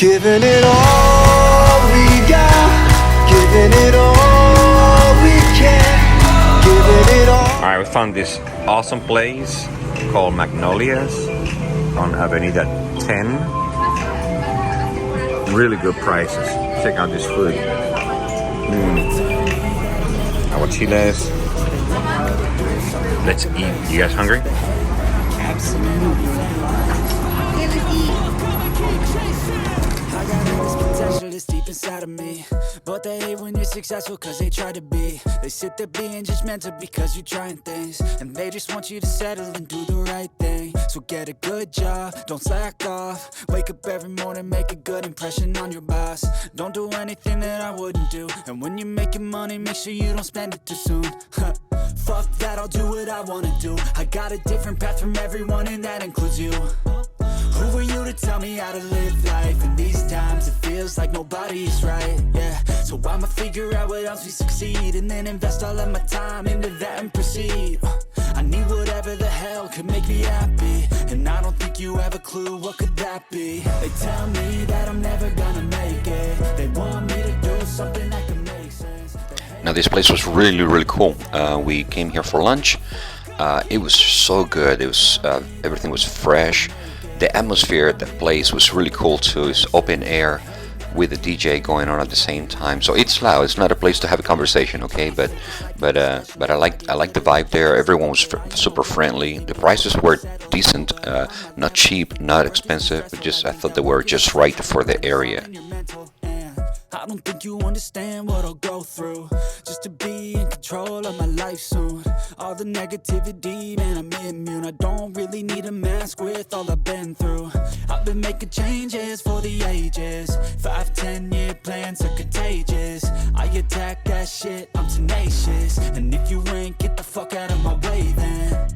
Giving it all we got, giving it all we can, giving it all. Alright, we found this awesome place called Magnolia's on Avenida 10. Really good prices. Check out this food. Aguachiles. Let's eat. You guys hungry? Deep inside of me, but they hate when you're successful cause they try to be. They sit there being judgmental because you're trying things, and they just want you to settle and do the right thing. So get a good job, don't slack off. Wake up every morning, make a good impression on your boss. Don't do anything that I wouldn't do, and when you're making money, make sure you don't spend it too soon. Fuck that, I'll do what I wanna do. I got a different path from everyone, and that includes you. Who are you to tell me how to live life? In these times it feels like nobody's right, yeah. So I'ma figure out what else we succeed, and then invest all of my time into that and proceed. I need whatever the hell could make me happy, and I don't think you have a clue what could that be. They tell me that I'm never gonna make it. They want me to do something that can make sense. Now this place was really cool. We came here for lunch. It was so good. It was everything was fresh. The atmosphere at the place was really cool too. It's open air with the DJ going on at the same time. So it's loud. It's not a place to have a conversation, okay? But I like the vibe there. Everyone was super friendly. The prices were decent, not cheap, not expensive. But I thought they were just right for the area. I don't think you understand what I'll go through just to be in control of my life soon. All the negativity, man, I'm immune. I don't really need a mask with all I've been through. I've been making changes for the ages. 5-10 year plans are contagious. I attack that shit, I'm tenacious. And if you ain't, get the fuck out of my way then.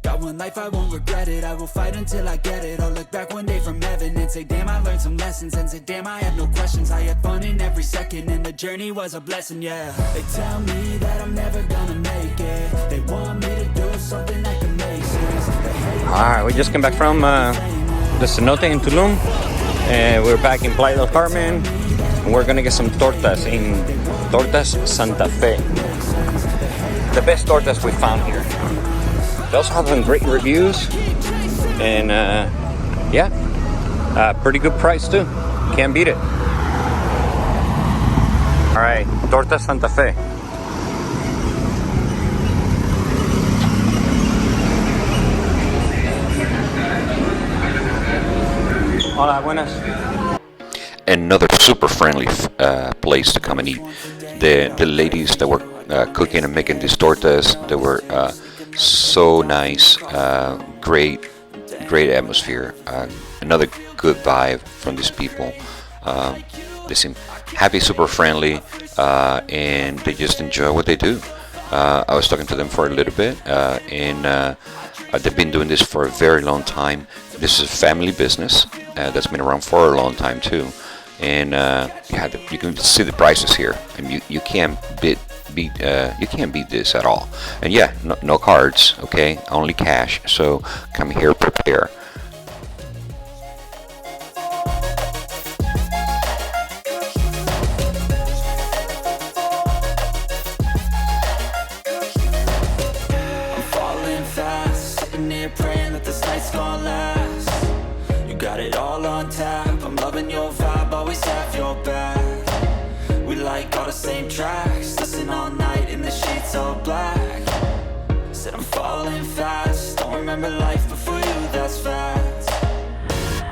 Got one life, I won't regret it. I will fight until I get it. I'll look back one day from heaven and say, damn, I learned some lessons. And say, damn, I have no questions. I had fun in every second, and the journey was a blessing, yeah. They tell me that I'm never gonna make it. They want me to do something that can make sense. Alright, we just came back from the cenote in Tulum. We're back in Playa del Carmen. And we're gonna get some tortas in Tortas Santa Fe. The best tortas we found here. They also have some great reviews, and pretty good price too. Can't beat it. All right, Torta Santa Fe. Hola, buenas. Another super friendly place to come and eat. The ladies that were cooking and making these tortas, they were so nice. Great atmosphere. Another good vibe from these people. They seem happy, super friendly, and they just enjoy what they do. I was talking to them for a little bit, and they've been doing this for a very long time. This is a family business that's been around for a long time too, and you can see the prices here, and you can't beat this at all. And yeah, no cards, okay, only cash. So come here, prepare. I'm falling fast, sitting here praying that this night's gonna last. You got it all on tap, I'm loving your vibe, always have your back. We like all the same tracks, listen all night in the sheets all black. Said I'm falling fast, don't remember life before you, that's fact.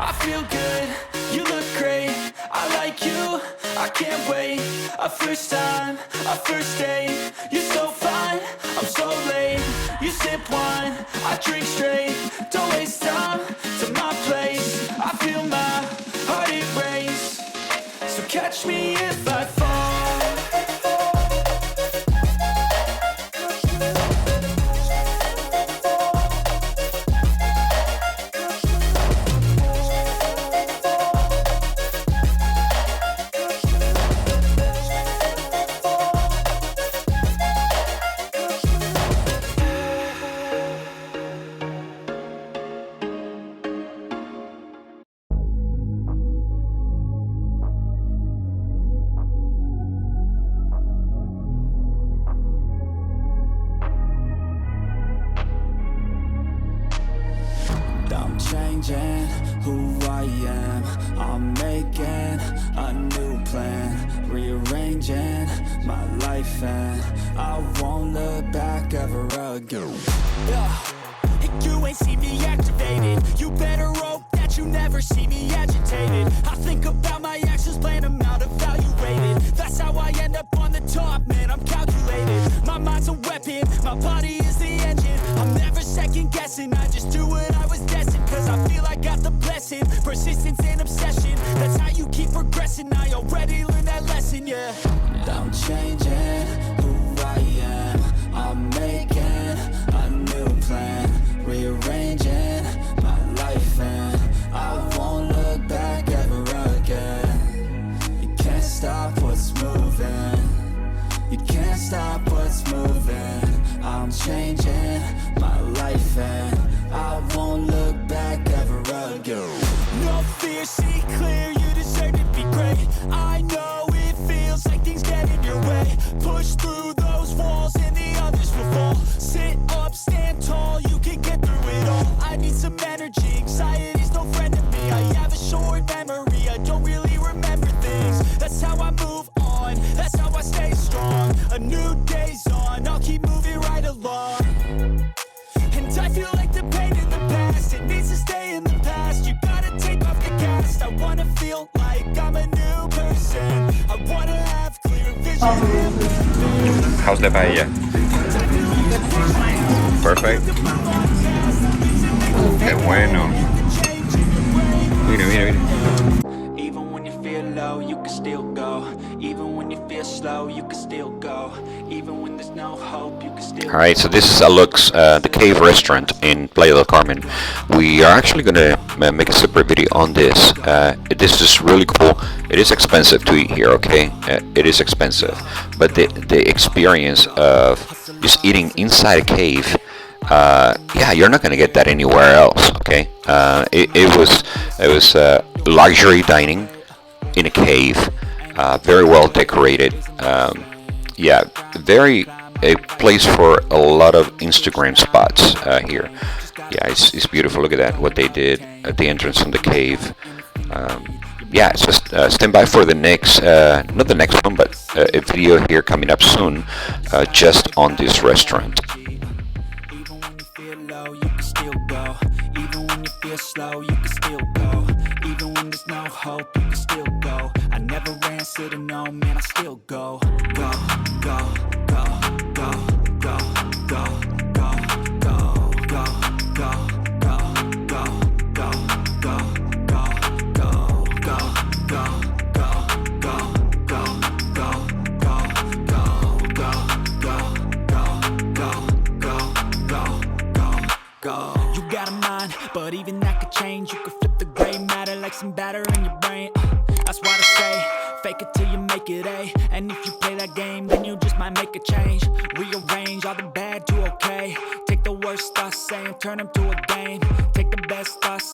I feel good, you look great, I like you, I can't wait. A first time, a first date, you're so fine, I'm so late. You sip wine, I drink straight, don't waste time to my place. I feel my heart erase, so catch me if I fall. changing who I am. I'm making a new plan, rearranging my life, and I won't look back ever again. And you ain't see me activated. You better hope that you never see me agitated. I think about my actions, plan them out, evaluated. That's how I end up on the top, man, I'm calculated. My mind's a weapon, my body is the engine. I'm never second guessing, I just do what I was destined. Cause I feel I got the blessing, persistence and obsession. That's how you keep progressing, I already learned that lesson, yeah. I'm changing who I am. I'm making a new plan, rearranging my life, and I won't look back ever again. You can't stop what's moving. You can't stop what's moving. I'm changing my life, and I won't look back ever again. No fear, see clear, you deserve to be great. I know it feels like things get in your way. Push through those walls and the others will fall. Sit up, stand tall, you can get through it all. I need some energy, anxiety's no friend to me. I have a short memory, I don't really remember things. That's how I move on, that's how I stay strong. A new day's on, I'll keep moving right along. And I feel like the pain in the past, it needs to stay in the past. You gotta take off the cast. I wanna feel like I'm a new person. I wanna have clear vision. How's the paella? Perfect. Qué bueno. Mira, mira, mira. Even when you feel low, you can still go. Even when you feel slow, you can still go. Even when there's no hope, you can still. All right, so this is Alux, the Cave Restaurant in Playa del Carmen. We are actually gonna make a separate video on this. This is really cool. It is expensive to eat here, okay? It is expensive, but the experience of just eating inside a cave, yeah, you're not gonna get that anywhere else, okay? It was luxury dining in a cave, very well decorated. Yeah, a place for a lot of Instagram spots here. Yeah, it's beautiful. Look at that, what they did at the entrance on the cave. Yeah, it's just stand by for the next, not the next one, but a video here coming up soon, just on this restaurant. Even when you feel low, you can still go. Even when you feel slow, you can still go. Even when there's no hope, you can still go. I never answer to no, man, I still go. Go, go, go, go, go, go, go, go, go, go, go, go, go, go, go. You got a mind, but even that could change. You could flip the gray matter like some batter in your brain. That's why I say, fake it till you make it A. And if you play that game, then you just might make a change. Rearrange all the bad to okay. Take the worst thoughts saying, turn them to a game. Take the best thoughts